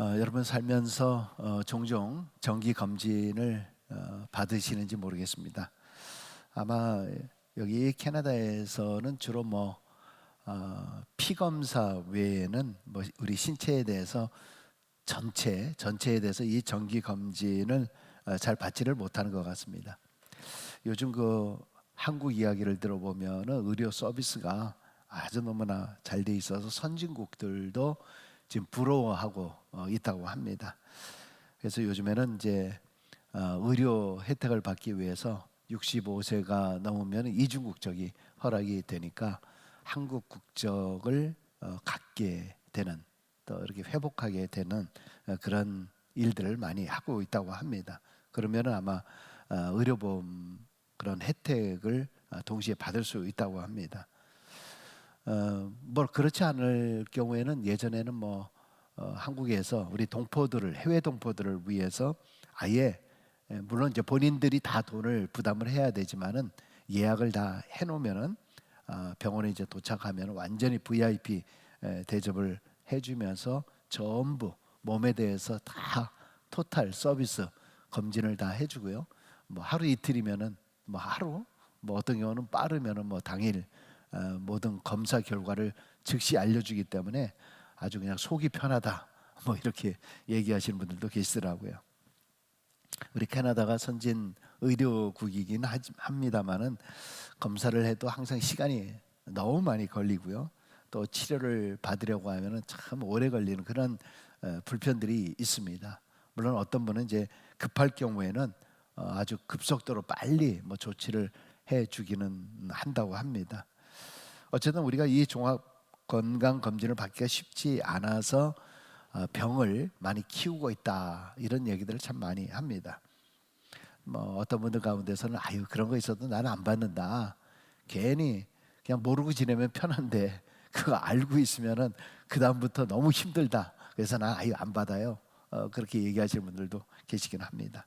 여러분 살면서 종종 정기 검진을 받으시는지 모르겠습니다. 아마 여기 캐나다에서는 주로 피 검사 외에는 우리 신체에 대해서 전체에 대해서 이 정기 검진을 잘 받지를 못하는 것 같습니다. 요즘 한국 이야기를 들어보면은 의료 서비스가 아주 너무나 잘 돼 있어서 선진국들도 지금 부러워하고 있다고 합니다. 그래서 요즘에는 이제 의료 혜택을 받기 위해서 65세가 넘으면 이중 국적이 허락이 되니까 한국 국적을 갖게 되는, 또 이렇게 회복하게 되는 그런 일들을 많이 하고 있다고 합니다. 그러면은 아마 의료보험 그런 혜택을 동시에 받을 수 있다고 합니다. 그렇지 않을 경우에는 예전에는 한국에서 우리 동포들을, 해외 동포들을 위해서 아예, 물론 이제 본인들이 다 돈을 부담을 해야 되지만은 예약을 다 해놓으면은 병원에 이제 도착하면 완전히 VIP 대접을 해주면서 전부 몸에 대해서 다 토탈 서비스 검진을 다 해주고요. 하루 이틀이면은 하루, 어떤 경우는 빠르면은 당일 모든 검사 결과를 즉시 알려주기 때문에 아주 그냥 속이 편하다, 이렇게 얘기하시는 분들도 계시더라고요. 우리 캐나다가 선진 의료국이긴 합니다만은 검사를 해도 항상 시간이 너무 많이 걸리고요. 또 치료를 받으려고 하면은 참 오래 걸리는 그런 불편들이 있습니다. 물론 어떤 분은 이제 급할 경우에는 아주 급속도로 빨리 조치를 해주기는 한다고 합니다. 어쨌든 우리가 이 종합 건강 검진을 받기가 쉽지 않아서 병을 많이 키우고 있다, 이런 얘기들을 참 많이 합니다. 어떤 분들 가운데서는 아유, 그런 거 있어도 나는 안 받는다, 괜히 그냥 모르고 지내면 편한데 그거 알고 있으면은 그 다음부터 너무 힘들다, 그래서 난 아유 안 받아요, 그렇게 얘기하시는 분들도 계시긴 합니다.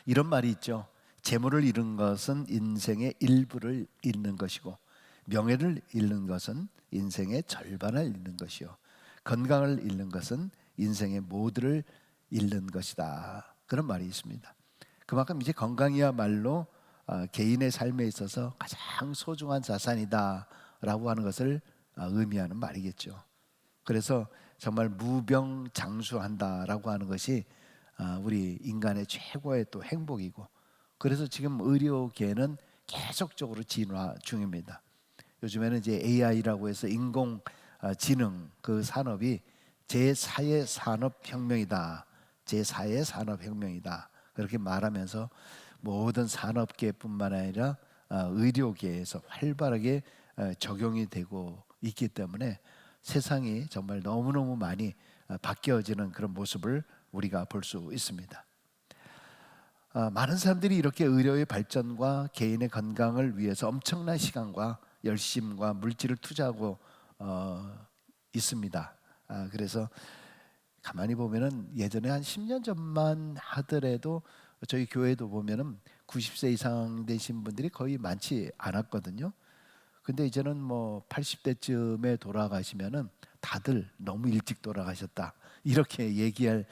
이런 말이 있죠. 재물을 잃은 것은 인생의 일부를 잃는 것이고, 명예를 잃는 것은 인생의 절반을 잃는 것이요, 건강을 잃는 것은 인생의 모두를 잃는 것이다, 그런 말이 있습니다. 그만큼 이제 건강이야말로 개인의 삶에 있어서 가장 소중한 자산이다라고 하는 것을 의미하는 말이겠죠. 그래서 정말 무병장수한다라고 하는 것이 우리 인간의 최고의 또 행복이고, 그래서 지금 의료계는 계속적으로 진화 중입니다. 요즘에는 이제 AI라고 해서 인공지능 그 산업이 제4의 산업혁명이다, 제4의 산업혁명이다, 그렇게 말하면서 모든 산업계뿐만 아니라 의료계에서 활발하게 적용이 되고 있기 때문에 세상이 정말 너무너무 많이 바뀌어지는 그런 모습을 우리가 볼 수 있습니다. 많은 사람들이 이렇게 의료의 발전과 개인의 건강을 위해서 엄청난 시간과 열심과 물질을 투자하고 있습니다. 그래서 가만히 보면은 예전에 한 10년 전만 하더라도 저희 교회도 보면은 90세 이상 되신 분들이 거의 많지 않았거든요. 근데 이제는 80대쯤에 돌아가시면은 다들 너무 일찍 돌아가셨다, 이렇게 얘기할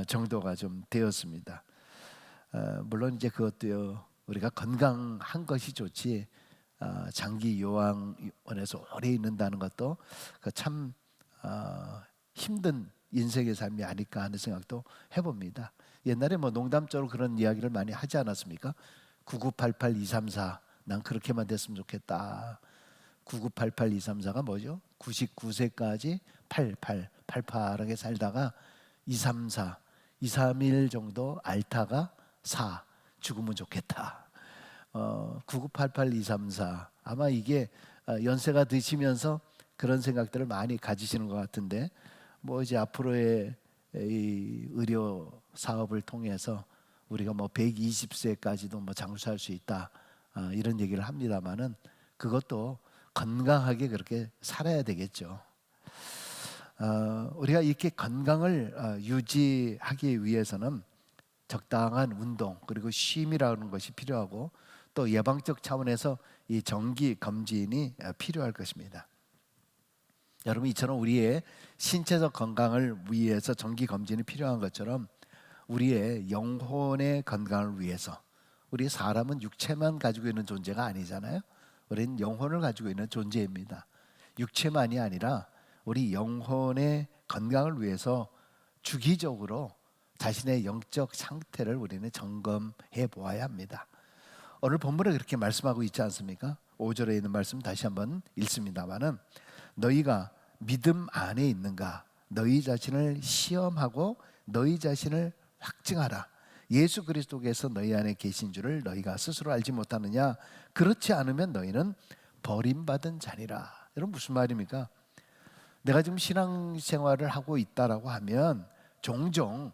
정도가 좀 되었습니다. 물론 이제 그것도요, 우리가 건강한 것이 좋지 장기 요양원에서 오래 있는다는 것도 참 힘든 인생의 삶이 아닐까 하는 생각도 해봅니다. 옛날에 농담적으로 그런 이야기를 많이 하지 않았습니까? 9988234, 난 그렇게만 됐으면 좋겠다. 9988234가 뭐죠? 99세까지 88하게 살다가 234, 2, 3일 정도 앓다가 4, 죽으면 좋겠다. 9988234, 아마 이게 연세가 드시면서 그런 생각들을 많이 가지시는 것 같은데, 이제 앞으로의 이 의료 사업을 통해서 우리가 120세까지도 장수할 수 있다, 이런 얘기를 합니다만은 그것도 건강하게 그렇게 살아야 되겠죠. 우리가 이렇게 건강을 유지하기 위해서는 적당한 운동, 그리고 쉼이라는 것이 필요하고, 또 예방적 차원에서 이 정기 검진이 필요할 것입니다. 여러분, 이처럼 우리의 신체적 건강을 위해서 정기 검진이 필요한 것처럼 우리의 영혼의 건강을 위해서, 우리 사람은 육체만 가지고 있는 존재가 아니잖아요. 우리는 영혼을 가지고 있는 존재입니다. 육체만이 아니라 우리 영혼의 건강을 위해서 주기적으로 자신의 영적 상태를 우리는 점검해 보아야 합니다. 오늘 본문에 그렇게 말씀하고 있지 않습니까? 5절에 있는 말씀 다시 한번 읽습니다마는, 너희가 믿음 안에 있는가? 너희 자신을 시험하고 너희 자신을 확증하라. 예수 그리스도께서 너희 안에 계신 줄을 너희가 스스로 알지 못하느냐? 그렇지 않으면 너희는 버림받은 자니라. 여러분, 무슨 말입니까? 내가 지금 신앙생활을 하고 있다라고 하면 종종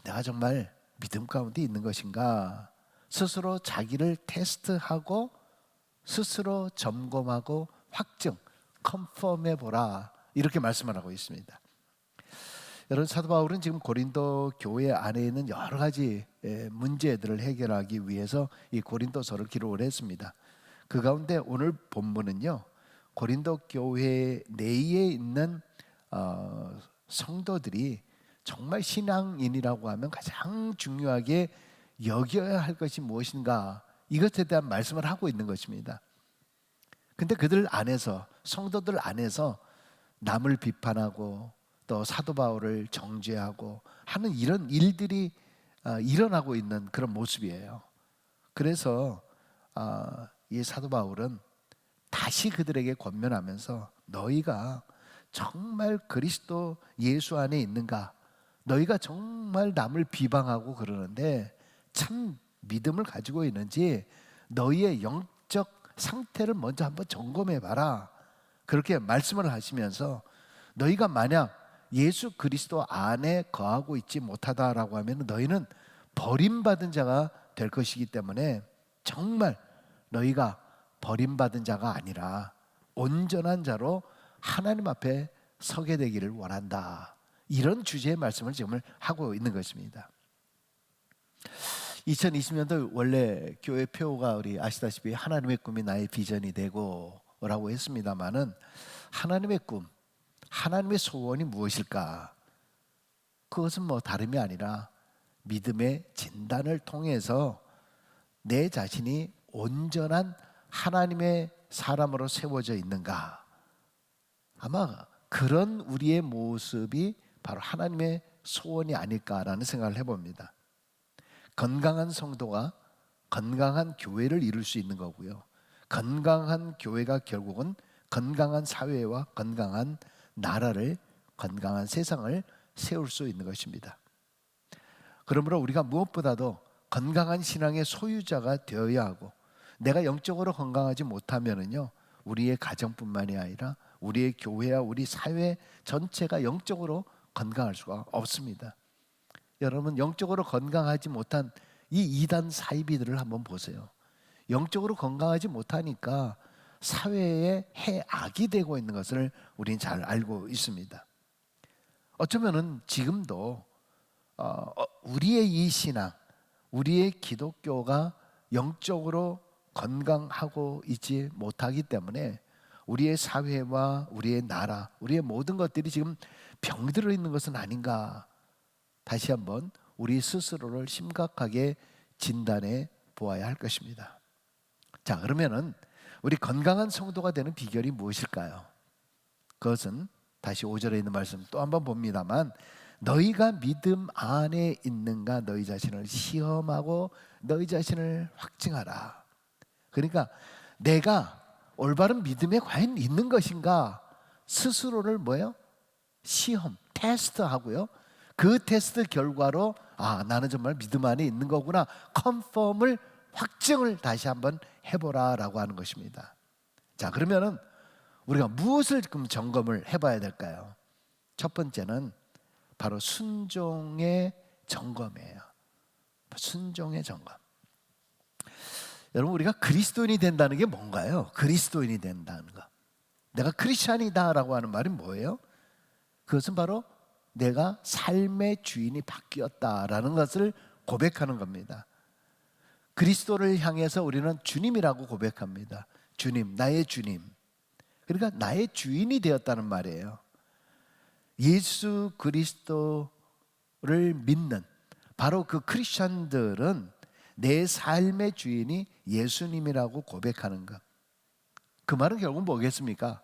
내가 정말 믿음 가운데 있는 것인가? 스스로 자기를 테스트하고 스스로 점검하고 확증, 컨펌해 보라, 이렇게 말씀을 하고 있습니다. 여러분, 사도 바울은 지금 고린도 교회 안에 있는 여러 가지 문제들을 해결하기 위해서 이 고린도서를 기록을 했습니다. 그 가운데 오늘 본문은요, 고린도 교회 내에 있는 성도들이 정말 신앙인이라고 하면 가장 중요하게 여겨야 할 것이 무엇인가, 이것에 대한 말씀을 하고 있는 것입니다. 근데 그들 안에서, 성도들 안에서 남을 비판하고 또 사도 바울을 정죄하고 하는 이런 일들이 일어나고 있는 그런 모습이에요. 그래서 이 사도 바울은 다시 그들에게 권면하면서, 너희가 정말 그리스도 예수 안에 있는가? 너희가 정말 남을 비방하고 그러는데 참 믿음을 가지고 있는지 너희의 영적 상태를 먼저 한번 점검해 봐라, 그렇게 말씀을 하시면서, 너희가 만약 예수 그리스도 안에 거하고 있지 못하다라고 하면 너희는 버림받은 자가 될 것이기 때문에 정말 너희가 버림받은 자가 아니라 온전한 자로 하나님 앞에 서게 되기를 원한다, 이런 주제의 말씀을 지금 하고 있는 것입니다. 2020년도 원래 교회 표가 우리 아시다시피 하나님의 꿈이 나의 비전이 되고 라고 했습니다마는, 하나님의 꿈, 하나님의 소원이 무엇일까? 그것은 뭐 다름이 아니라 믿음의 진단을 통해서 내 자신이 온전한 하나님의 사람으로 세워져 있는가, 아마 그런 우리의 모습이 바로 하나님의 소원이 아닐까라는 생각을 해봅니다. 건강한 성도가 건강한 교회를 이룰 수 있는 거고요, 건강한 교회가 결국은 건강한 사회와 건강한 나라를, 건강한 세상을 세울 수 있는 것입니다. 그러므로 우리가 무엇보다도 건강한 신앙의 소유자가 되어야 하고, 내가 영적으로 건강하지 못하면은요, 우리의 가정뿐만이 아니라 우리의 교회와 우리 사회 전체가 영적으로 건강할 수가 없습니다. 여러분, 영적으로 건강하지 못한 이 이단 사이비들을 한번 보세요. 영적으로 건강하지 못하니까 사회에 해악이 되고 있는 것을 우리는 잘 알고 있습니다. 어쩌면은 지금도 우리의 이 신앙, 우리의 기독교가 영적으로 건강하고 있지 못하기 때문에 우리의 사회와 우리의 나라, 우리의 모든 것들이 지금 병들어 있는 것은 아닌가, 다시 한번 우리 스스로를 심각하게 진단해 보아야 할 것입니다. 자, 그러면은 우리 건강한 성도가 되는 비결이 무엇일까요? 그것은 다시 5절에 있는 말씀 또 한번 봅니다만, 너희가 믿음 안에 있는가? 너희 자신을 시험하고 너희 자신을 확증하라. 그러니까 내가 올바른 믿음에 과연 있는 것인가, 스스로를 뭐예요? 시험, 테스트하고요, 그 테스트 결과로 나는 정말 믿음 안에 있는 거구나, 컨펌을, 확증을 다시 한번 해보라라고 하는 것입니다. 자, 그러면은 우리가 무엇을 지금 점검을 해봐야 될까요? 첫 번째는 바로 순종의 점검이에요. 순종의 점검. 여러분, 우리가 그리스도인이 된다는 게 뭔가요? 그리스도인이 된다는 거, 내가 크리스찬이다라고 하는 말이 뭐예요? 그것은 바로 내가 삶의 주인이 바뀌었다라는 것을 고백하는 겁니다. 그리스도를 향해서 우리는 주님이라고 고백합니다. 주님, 나의 주님. 그러니까 나의 주인이 되었다는 말이에요. 예수 그리스도를 믿는 바로 그 크리스천들은 내 삶의 주인이 예수님이라고 고백하는 것. 그 말은 결국 뭐겠습니까?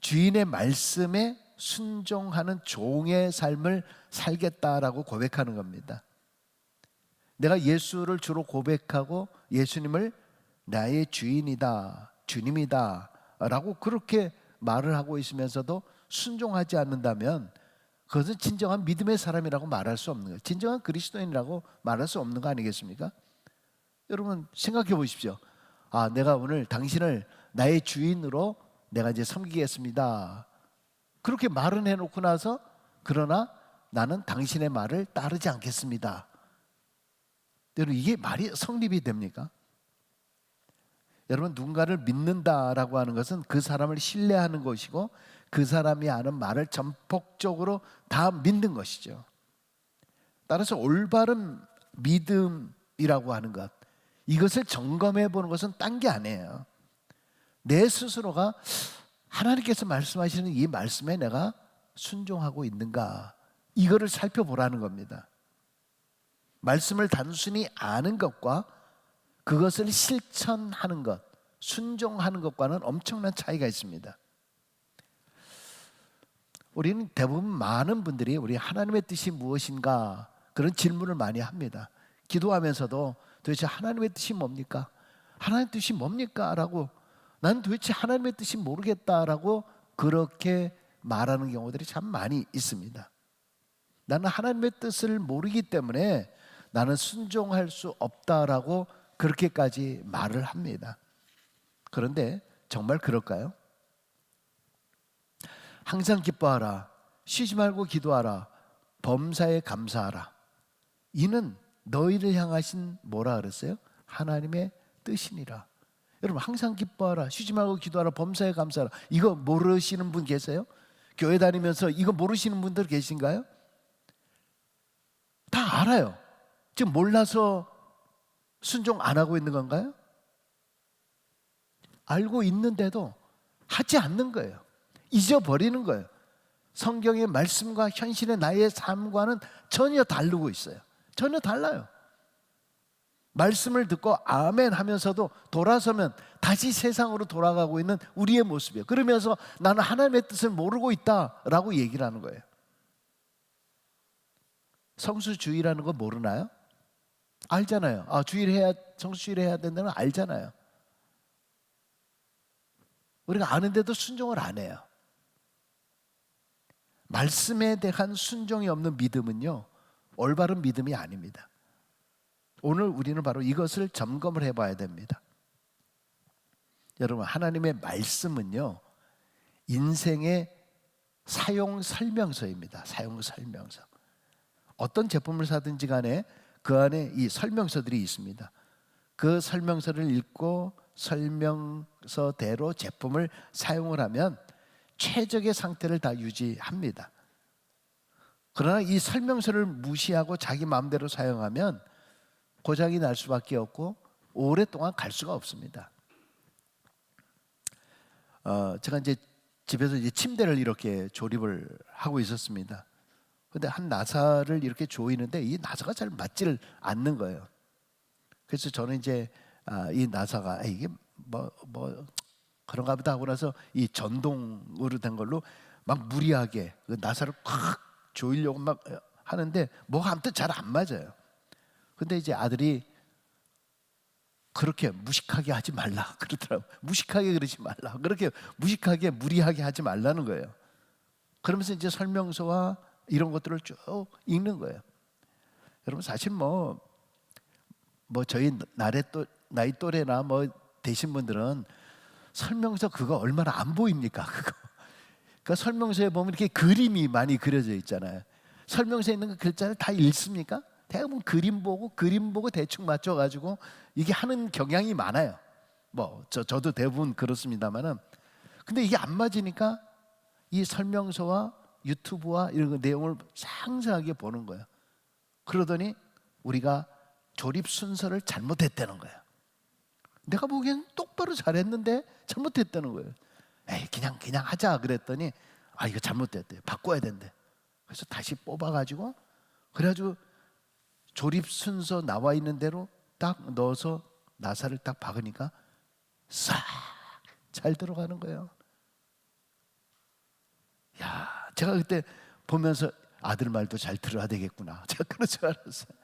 주인의 말씀에 순종하는 종의 삶을 살겠다라고 고백하는 겁니다. 내가 예수를 주로 고백하고 예수님을 나의 주인이다, 주님이다 라고 그렇게 말을 하고 있으면서도 순종하지 않는다면 그것은 진정한 믿음의 사람이라고 말할 수 없는 거예요. 진정한 그리스도인이라고 말할 수 없는 거 아니겠습니까? 여러분 생각해 보십시오. 아, 내가 오늘 당신을 나의 주인으로 내가 이제 섬기겠습니다. 그렇게 말은 해놓고 나서 그러나 나는 당신의 말을 따르지 않겠습니다. 여러분 이게 말이 성립이 됩니까? 여러분 누군가를 믿는다라고 하는 것은 그 사람을 신뢰하는 것이고 그 사람이 하는 말을 전폭적으로 다 믿는 것이죠. 따라서 올바른 믿음이라고 하는 것, 이것을 점검해 보는 것은 딴 게 아니에요. 내 스스로가 하나님께서 말씀하시는 이 말씀에 내가 순종하고 있는가, 이거를 살펴보라는 겁니다. 말씀을 단순히 아는 것과 그것을 실천하는 것, 순종하는 것과는 엄청난 차이가 있습니다. 우리는 대부분 많은 분들이 우리 하나님의 뜻이 무엇인가 그런 질문을 많이 합니다. 기도하면서도 도대체 하나님의 뜻이 뭡니까? 하나님의 뜻이 뭡니까? 라고 난 도대체 하나님의 뜻이 모르겠다라고 그렇게 말하는 경우들이 참 많이 있습니다. 나는 하나님의 뜻을 모르기 때문에 나는 순종할 수 없다라고 그렇게까지 말을 합니다. 그런데 정말 그럴까요? 항상 기뻐하라, 쉬지 말고 기도하라, 범사에 감사하라. 이는 너희를 향하신 뭐라 그랬어요? 하나님의 뜻이니라. 여러분 항상 기뻐하라, 쉬지 말고 기도하라, 범사에 감사하라. 이거 모르시는 분 계세요? 교회 다니면서 이거 모르시는 분들 계신가요? 다 알아요. 지금 몰라서 순종 안 하고 있는 건가요? 알고 있는데도 하지 않는 거예요. 잊어버리는 거예요. 성경의 말씀과 현실의 나의 삶과는 전혀 다르고 있어요. 전혀 달라요. 말씀을 듣고 아멘 하면서도 돌아서면 다시 세상으로 돌아가고 있는 우리의 모습이에요. 그러면서 나는 하나님의 뜻을 모르고 있다라고 얘기를 하는 거예요. 성수주의라는 거 모르나요? 알잖아요. 아, 성수주의를 해야 된다는 걸 알잖아요. 우리가 아는데도 순종을 안 해요. 말씀에 대한 순종이 없는 믿음은요, 올바른 믿음이 아닙니다. 오늘 우리는 바로 이것을 점검을 해봐야 됩니다. 여러분, 하나님의 말씀은요, 인생의 사용 설명서입니다. 사용 설명서. 어떤 제품을 사든지 간에 그 안에 이 설명서들이 있습니다. 그 설명서를 읽고 설명서대로 제품을 사용을 하면 최적의 상태를 다 유지합니다. 그러나 이 설명서를 무시하고 자기 마음대로 사용하면 고장이 날 수밖에 없고 오랫동안 갈 수가 없습니다. 제가 이제 집에서 이제 침대를 이렇게 조립을 하고 있었습니다. 근데 한 나사를 이렇게 조이는데 이 나사가 잘 맞지를 않는 거예요. 그래서 저는 이제 이 나사가 이게 뭐 그런가 보다 하고 나서 이 전동으로 된 걸로 막 무리하게 그 나사를 콱 조이려고 막 하는데 뭐가 아무튼 잘 안 맞아요. 근데 이제 아들이 그렇게 무식하게 하지 말라 그러더라고요. 무식하게 그러지 말라. 그렇게 무식하게 무리하게 하지 말라는 거예요. 그러면서 이제 설명서와 이런 것들을 쭉 읽는 거예요. 여러분 사실 뭐 저희 나이 또래나 뭐 되신 분들은 설명서 그거 얼마나 안 보입니까? 그거. 그러니까 설명서에 보면 이렇게 그림이 많이 그려져 있잖아요. 설명서에 있는 그 글자를 다 읽습니까? 대부분 그림 보고 대충 맞춰가지고 이게 하는 경향이 많아요. 뭐 저도 대부분 그렇습니다만은, 근데 이게 안 맞으니까 이 설명서와 유튜브와 이런 내용을 상세하게 보는 거예요. 그러더니 우리가 조립 순서를 잘못했다는 거예요. 내가 보기엔 똑바로 잘했는데 잘못했다는 거예요. 에이 그냥 하자 그랬더니 이거 잘못됐대, 바꿔야 된대. 그래서 다시 뽑아가지고 그래가지고 조립 순서 나와 있는 대로 딱 넣어서 나사를 딱 박으니까 싹 잘 들어가는 거예요. 야, 제가 그때 보면서 아들 말도 잘 들어야 되겠구나, 제가 그런 줄 알았어요.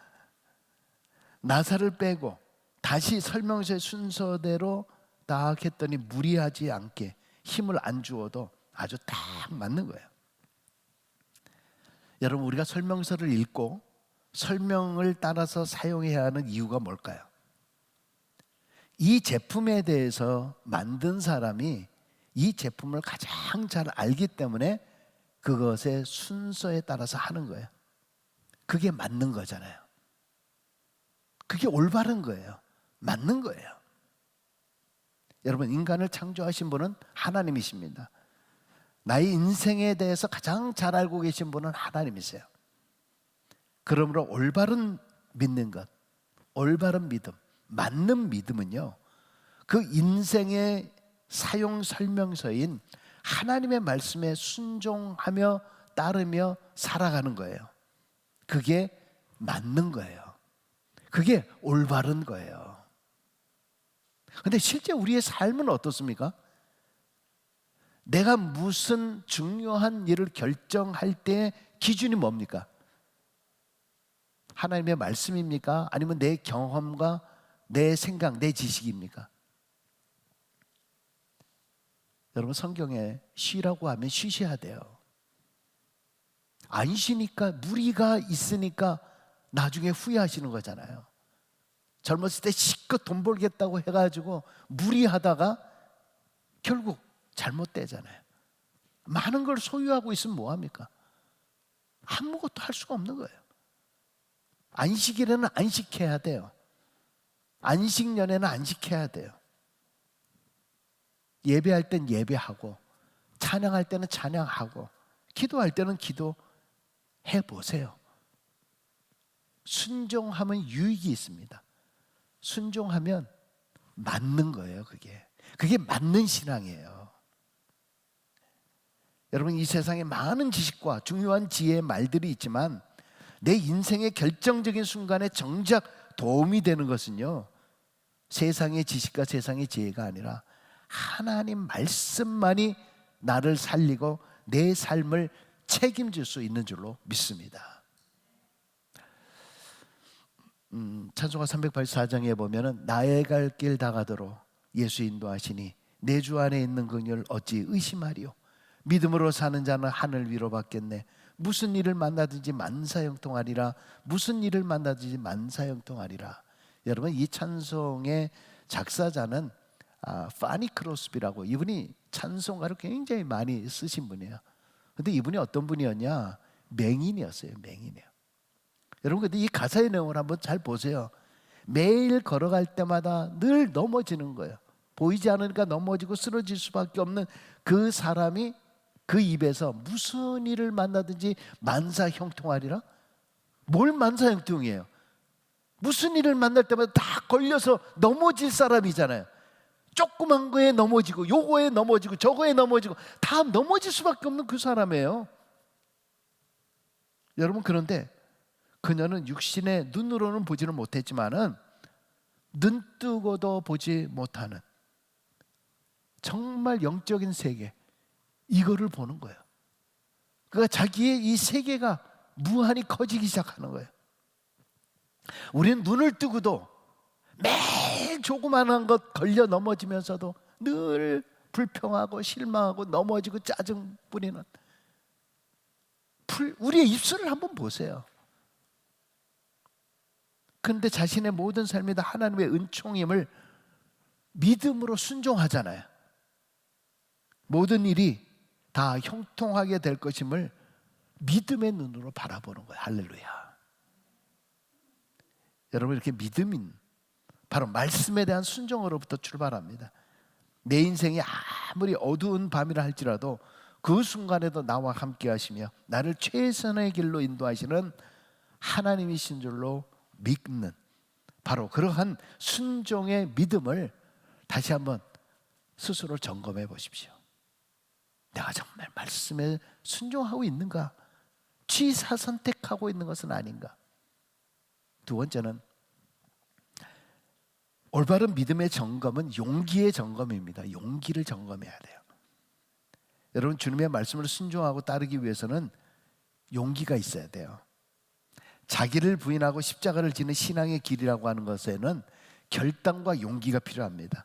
나사를 빼고 다시 설명서의 순서대로 딱 했더니 무리하지 않게 힘을 안 주어도 아주 딱 맞는 거예요. 여러분, 우리가 설명서를 읽고 설명을 따라서 사용해야 하는 이유가 뭘까요? 이 제품에 대해서 만든 사람이 이 제품을 가장 잘 알기 때문에 그것의 순서에 따라서 하는 거예요. 그게 맞는 거잖아요. 그게 올바른 거예요. 맞는 거예요. 여러분, 인간을 창조하신 분은 하나님이십니다. 나의 인생에 대해서 가장 잘 알고 계신 분은 하나님이세요. 그러므로 올바른 믿는 것, 올바른 믿음, 맞는 믿음은요, 그 인생의 사용 설명서인 하나님의 말씀에 순종하며 따르며 살아가는 거예요. 그게 맞는 거예요. 그게 올바른 거예요. 근데 실제 우리의 삶은 어떻습니까? 내가 무슨 중요한 일을 결정할 때 기준이 뭡니까? 하나님의 말씀입니까? 아니면 내 경험과 내 생각, 내 지식입니까? 여러분, 성경에 쉬라고 하면 쉬셔야 돼요. 안 쉬니까, 무리가 있으니까 나중에 후회하시는 거잖아요. 젊었을 때 실컷 돈 벌겠다고 해가지고 무리하다가 결국 잘못되잖아요. 많은 걸 소유하고 있으면 뭐합니까? 아무것도 할 수가 없는 거예요. 안식일에는 안식해야 돼요. 안식년에는 안식해야 돼요. 예배할 땐 예배하고, 찬양할 때는 찬양하고, 기도할 때는 기도해 보세요. 순종하면 유익이 있습니다. 순종하면 맞는 거예요. 그게 맞는 신앙이에요. 여러분, 이 세상에 많은 지식과 중요한 지혜의 말들이 있지만 내 인생의 결정적인 순간에 정작 도움이 되는 것은요, 세상의 지식과 세상의 지혜가 아니라 하나님 말씀만이 나를 살리고 내 삶을 책임질 수 있는 줄로 믿습니다. 찬송가 384장에 보면은 나의 갈 길 다가도록 예수 인도하시니 내 주 안에 있는 그녀를 어찌 의심하리요. 믿음으로 사는 자는 하늘 위로 받겠네. 무슨 일을 만나든지 만사형통하리라. 무슨 일을 만나든지 만사형통하리라. 여러분, 이 찬송의 작사자는 파니 크로스비라고, 이분이 찬송가를 굉장히 많이 쓰신 분이에요. 근데 이분이 어떤 분이었냐? 맹인이었어요. 맹인이에요. 여러분, 근데 이 가사의 내용을 한번 잘 보세요. 매일 걸어갈 때마다 늘 넘어지는 거예요. 보이지 않으니까 넘어지고 쓰러질 수밖에 없는 그 사람이 그 입에서 무슨 일을 만나든지 만사형통하리라? 뭘 만사형통이에요? 무슨 일을 만날 때마다 다 걸려서 넘어질 사람이잖아요. 조그만 거에 넘어지고, 요거에 넘어지고, 저거에 넘어지고, 다 넘어질 수밖에 없는 그 사람이에요. 여러분, 그런데 그녀는 육신의 눈으로는 보지는 못했지만은 눈 뜨고도 보지 못하는 정말 영적인 세계, 이거를 보는 거예요. 그러니까 자기의 이 세계가 무한히 커지기 시작하는 거예요. 우리는 눈을 뜨고도 매일 조그마한 것 걸려 넘어지면서도 늘 불평하고 실망하고 넘어지고 짜증 부리는, 우리의 입술을 한번 보세요. 그런데 자신의 모든 삶이 다 하나님의 은총임을 믿음으로 순종하잖아요. 모든 일이 다 형통하게 될 것임을 믿음의 눈으로 바라보는 거예요. 할렐루야. 여러분, 이렇게 믿음인 바로 말씀에 대한 순종으로부터 출발합니다. 내 인생이 아무리 어두운 밤이라 할지라도 그 순간에도 나와 함께 하시며 나를 최선의 길로 인도하시는 하나님이신 줄로 믿는, 바로 그러한 순종의 믿음을 다시 한번 스스로 점검해 보십시오. 내가 정말 말씀에 순종하고 있는가? 취사 선택하고 있는 것은 아닌가? 두 번째는 올바른 믿음의 점검은 용기의 점검입니다. 용기를 점검해야 돼요. 여러분, 주님의 말씀을 순종하고 따르기 위해서는 용기가 있어야 돼요. 자기를 부인하고 십자가를 지는 신앙의 길이라고 하는 것에는 결단과 용기가 필요합니다.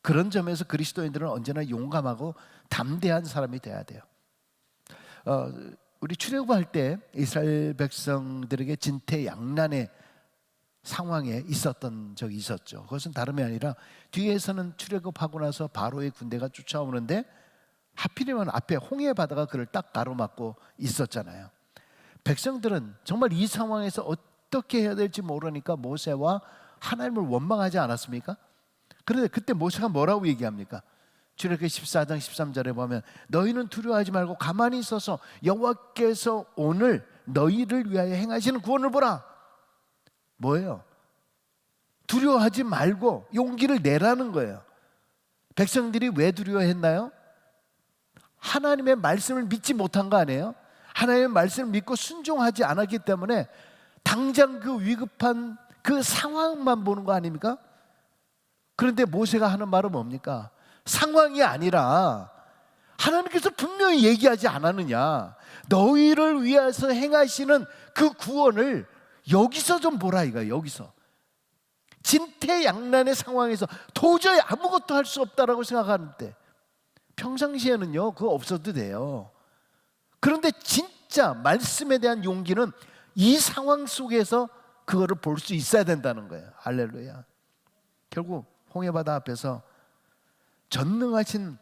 그런 점에서 그리스도인들은 언제나 용감하고 담대한 사람이 돼야 돼요. 우리 출애굽할 때 이스라엘 백성들에게 진퇴양난의 상황에 있었던 적이 있었죠. 그것은 다름이 아니라 뒤에서는 출애굽하고 나서 바로의 군대가 쫓아오는데 하필이면 앞에 홍해 바다가 그를 딱 가로막고 있었잖아요. 백성들은 정말 이 상황에서 어떻게 해야 될지 모르니까 모세와 하나님을 원망하지 않았습니까? 그런데 그때 모세가 뭐라고 얘기합니까? 출애굽기 14장 13절에 보면 너희는 두려워하지 말고 가만히 있어서 여호와께서 오늘 너희를 위하여 행하시는 구원을 보라. 뭐예요? 두려워하지 말고 용기를 내라는 거예요. 백성들이 왜 두려워했나요? 하나님의 말씀을 믿지 못한 거 아니에요? 하나님의 말씀을 믿고 순종하지 않았기 때문에 당장 그 위급한 그 상황만 보는 거 아닙니까? 그런데 모세가 하는 말은 뭡니까? 상황이 아니라 하나님께서 분명히 얘기하지 않았느냐? 너희를 위해서 행하시는 그 구원을 여기서 좀 보라 이거야. 여기서 진퇴양난의 상황에서 도저히 아무것도 할 수 없다라고 생각하는데 평상시에는요 그거 없어도 돼요. 그런데 진짜 말씀에 대한 용기는 이 상황 속에서 그거를 볼 수 있어야 된다는 거예요. 할렐루야. 결국 홍해바다 앞에서 전능하신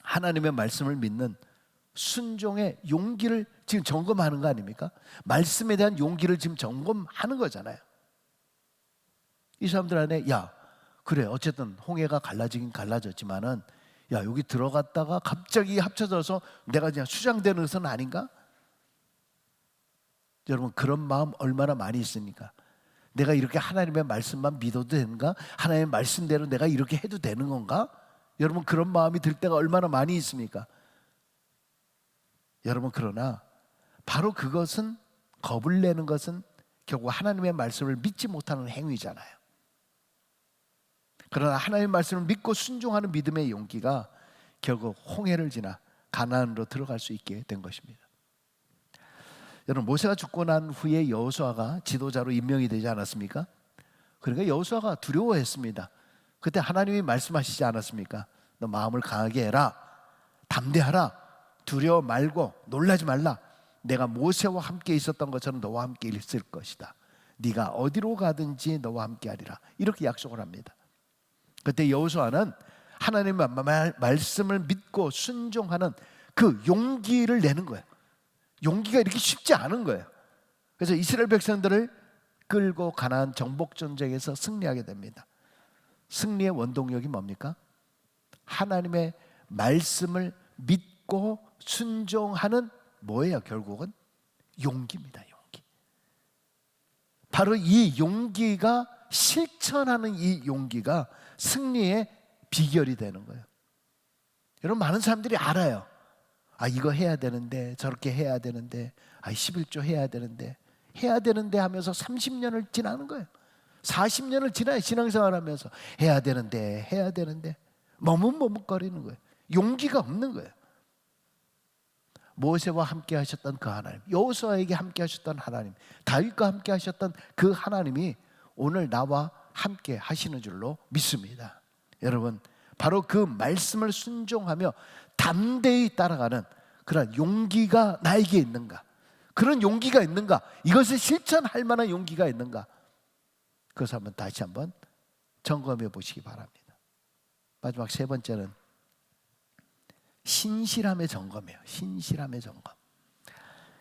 하나님의 말씀을 믿는 순종의 용기를 지금 점검하는 거 아닙니까? 말씀에 대한 용기를 지금 점검하는 거잖아요. 이 사람들 안에 야 그래 어쨌든 홍해가 갈라지긴 갈라졌지만은 야 여기 들어갔다가 갑자기 합쳐져서 내가 그냥 수장되는 것은 아닌가? 여러분 그런 마음 얼마나 많이 있습니까? 내가 이렇게 하나님의 말씀만 믿어도 되는가? 하나님의 말씀대로 내가 이렇게 해도 되는 건가? 여러분 그런 마음이 들 때가 얼마나 많이 있습니까? 여러분 그러나 바로 그것은 겁을 내는 것은 결국 하나님의 말씀을 믿지 못하는 행위잖아요. 그러나 하나님의 말씀을 믿고 순종하는 믿음의 용기가 결국 홍해를 지나 가나안으로 들어갈 수 있게 된 것입니다. 여러분 모세가 죽고 난 후에 여호수아가 지도자로 임명이 되지 않았습니까? 그러니까 여호수아가 두려워했습니다. 그때 하나님이 말씀하시지 않았습니까? 너 마음을 강하게 해라, 담대하라, 두려워 말고 놀라지 말라. 내가 모세와 함께 있었던 것처럼 너와 함께 있을 것이다. 네가 어디로 가든지 너와 함께 하리라. 이렇게 약속을 합니다. 그때 여호수아는 하나님의 말씀을 믿고 순종하는 그 용기를 내는 거예요. 용기가 이렇게 쉽지 않은 거예요. 그래서 이스라엘 백성들을 끌고 가나안 정복 전쟁에서 승리하게 됩니다. 승리의 원동력이 뭡니까? 하나님의 말씀을 믿고 순종하는 뭐예요? 결국은 용기입니다. 용기. 바로 이 용기가 실천하는 이 용기가 승리의 비결이 되는 거예요. 여러분 많은 사람들이 알아요. 아 이거 해야 되는데 저렇게 해야 되는데 11조 해야 되는데 하면서 30년을 지나는 거예요. 40년을 지나요. 신앙생활하면서 해야 되는데 머뭇머뭇거리는 거예요. 용기가 없는 거예요. 모세와 함께 하셨던 그 하나님, 여호수아에게 함께 하셨던 하나님, 다윗과 함께 하셨던 그 하나님이 오늘 나와 함께 하시는 줄로 믿습니다. 여러분 바로 그 말씀을 순종하며 담대히 따라가는 그런 용기가 나에게 있는가? 그런 용기가 있는가? 이것을 실천할 만한 용기가 있는가? 그것을 다시 한번 점검해 보시기 바랍니다. 마지막 세 번째는 신실함의 점검이에요. 신실함의 점검.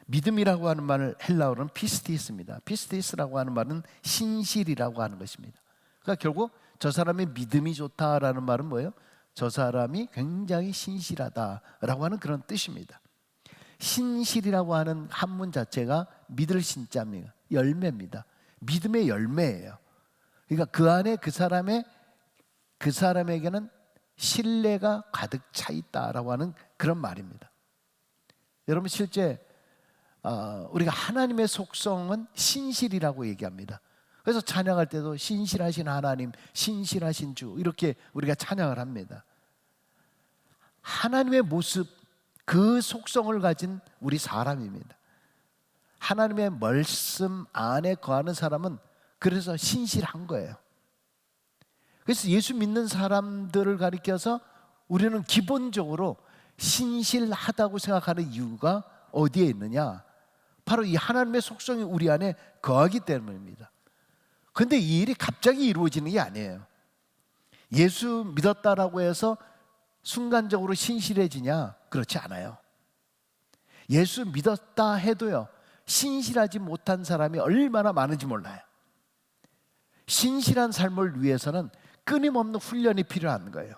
믿음이라고 하는 말을 헬라어로는 피스티스입니다. 피스티스라고 하는 말은 신실이라고 하는 것입니다. 그러니까 결국 저 사람의 믿음이 좋다라는 말은 뭐예요? 저 사람이 굉장히 신실하다라고 하는 그런 뜻입니다. 신실이라고 하는 한문 자체가 믿을 신자입니다. 열매입니다. 믿음의 열매예요. 그러니까 그 안에 그 사람에게는 신뢰가 가득 차 있다라고 하는 그런 말입니다. 여러분 실제 우리가 하나님의 속성은 신실이라고 얘기합니다. 그래서 찬양할 때도 신실하신 하나님, 신실하신 주 이렇게 우리가 찬양을 합니다. 하나님의 모습, 그 속성을 가진 우리 사람입니다. 하나님의 말씀 안에 거하는 사람은 그래서 신실한 거예요. 그래서 예수 믿는 사람들을 가리켜서 우리는 기본적으로 신실하다고 생각하는 이유가 어디에 있느냐? 바로 이 하나님의 속성이 우리 안에 거하기 때문입니다. 그런데 이 일이 갑자기 이루어지는 게 아니에요. 예수 믿었다라고 해서 순간적으로 신실해지냐? 그렇지 않아요. 예수 믿었다 해도요, 신실하지 못한 사람이 얼마나 많은지 몰라요. 신실한 삶을 위해서는 끊임없는 훈련이 필요한 거예요.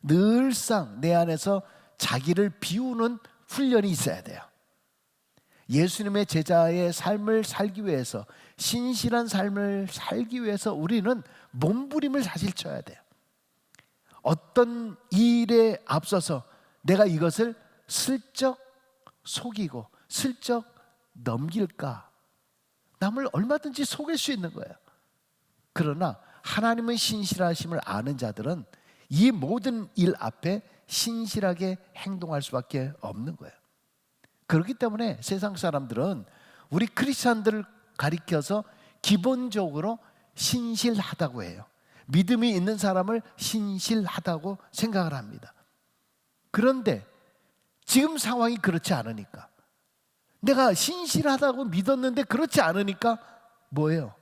늘상 내 안에서 자기를 비우는 훈련이 있어야 돼요. 예수님의 제자의 삶을 살기 위해서, 신실한 삶을 살기 위해서 우리는 몸부림을 사실 쳐야 돼요. 어떤 일에 앞서서 내가 이것을 슬쩍 속이고 슬쩍 넘길까? 남을 얼마든지 속일 수 있는 거예요. 그러나 하나님의 신실하심을 아는 자들은 이 모든 일 앞에 신실하게 행동할 수밖에 없는 거예요. 그렇기 때문에 세상 사람들은 우리 크리스찬들을 가리켜서 기본적으로 신실하다고 해요. 믿음이 있는 사람을 신실하다고 생각을 합니다. 그런데 지금 상황이 그렇지 않으니까, 내가 신실하다고 믿었는데 그렇지 않으니까 뭐예요?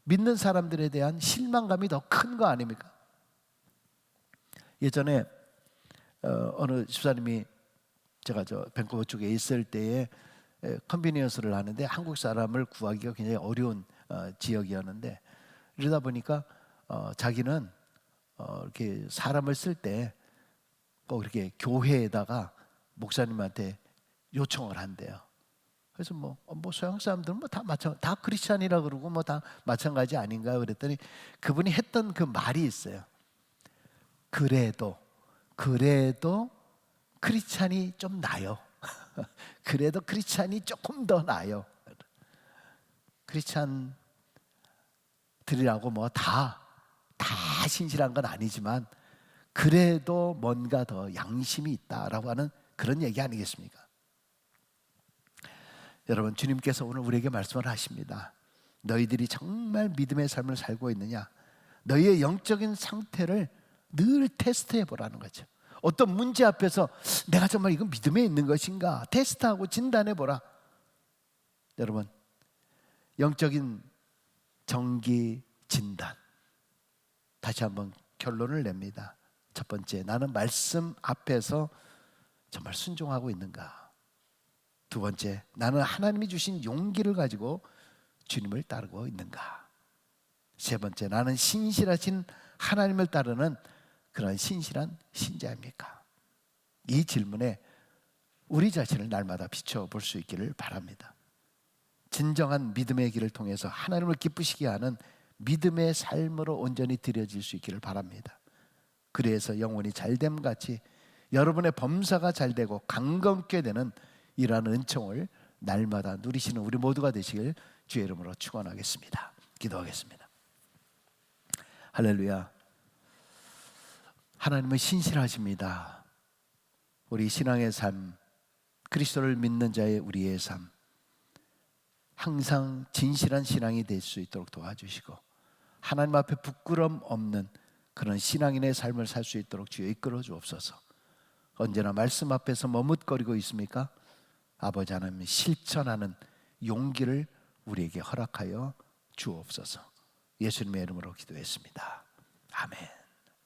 믿는 사람들에 대한 실망감이 더 큰 거 아닙니까? 예전에 어느 집사님이, 제가 밴쿠버 쪽에 있을 때에 컨비니언스를 하는데 한국 사람을 구하기가 굉장히 어려운 지역이었는데, 이러다 보니까 자기는 이렇게 사람을 쓸 때 꼭 이렇게 교회에다가 목사님한테 요청을 한대요. 그래서 뭐 서양 사람들은 다 크리스찬이라 그러고 뭐 다 마찬가지 아닌가요? 그랬더니 그분이 했던 그 말이 있어요. 그래도 크리스찬이 좀 나요. 그래도 크리스찬이 조금 더 나요. 크리스찬들이라고 뭐 다 신실한 건 아니지만 그래도 뭔가 더 양심이 있다라고 하는 그런 얘기 아니겠습니까? 여러분, 주님께서 오늘 우리에게 말씀을 하십니다. 너희들이 정말 믿음의 삶을 살고 있느냐? 너희의 영적인 상태를 늘 테스트해 보라는 거죠. 어떤 문제 앞에서 내가 정말 이건 믿음에 있는 것인가 테스트하고 진단해 보라. 여러분, 영적인 정기 진단, 다시 한번 결론을 냅니다. 첫 번째, 나는 말씀 앞에서 정말 순종하고 있는가? 두 번째, 나는 하나님이 주신 용기를 가지고 주님을 따르고 있는가? 세 번째, 나는 신실하신 하나님을 따르는 그런 신실한 신자입니까? 이 질문에 우리 자신을 날마다 비춰볼 수 있기를 바랍니다. 진정한 믿음의 길을 통해서 하나님을 기쁘시게 하는 믿음의 삶으로 온전히 드려질 수 있기를 바랍니다. 그래서 영혼이 잘됨 같이 여러분의 범사가 잘되고 강건케 되는 이러한 은총을 날마다 누리시는 우리 모두가 되시길 주의 이름으로 축원하겠습니다. 기도하겠습니다. 할렐루야. 하나님은 신실하십니다. 우리 신앙의 삶, 그리스도를 믿는 자의 우리의 삶, 항상 진실한 신앙이 될 수 있도록 도와주시고 하나님 앞에 부끄럼 없는 그런 신앙인의 삶을 살 수 있도록 주여 이끌어 주옵소서. 언제나 말씀 앞에서 머뭇거리고 있습니까? 아버지 하나님, 실천하는 용기를 우리에게 허락하여 주옵소서. 예수님의 이름으로 기도했습니다. 아멘.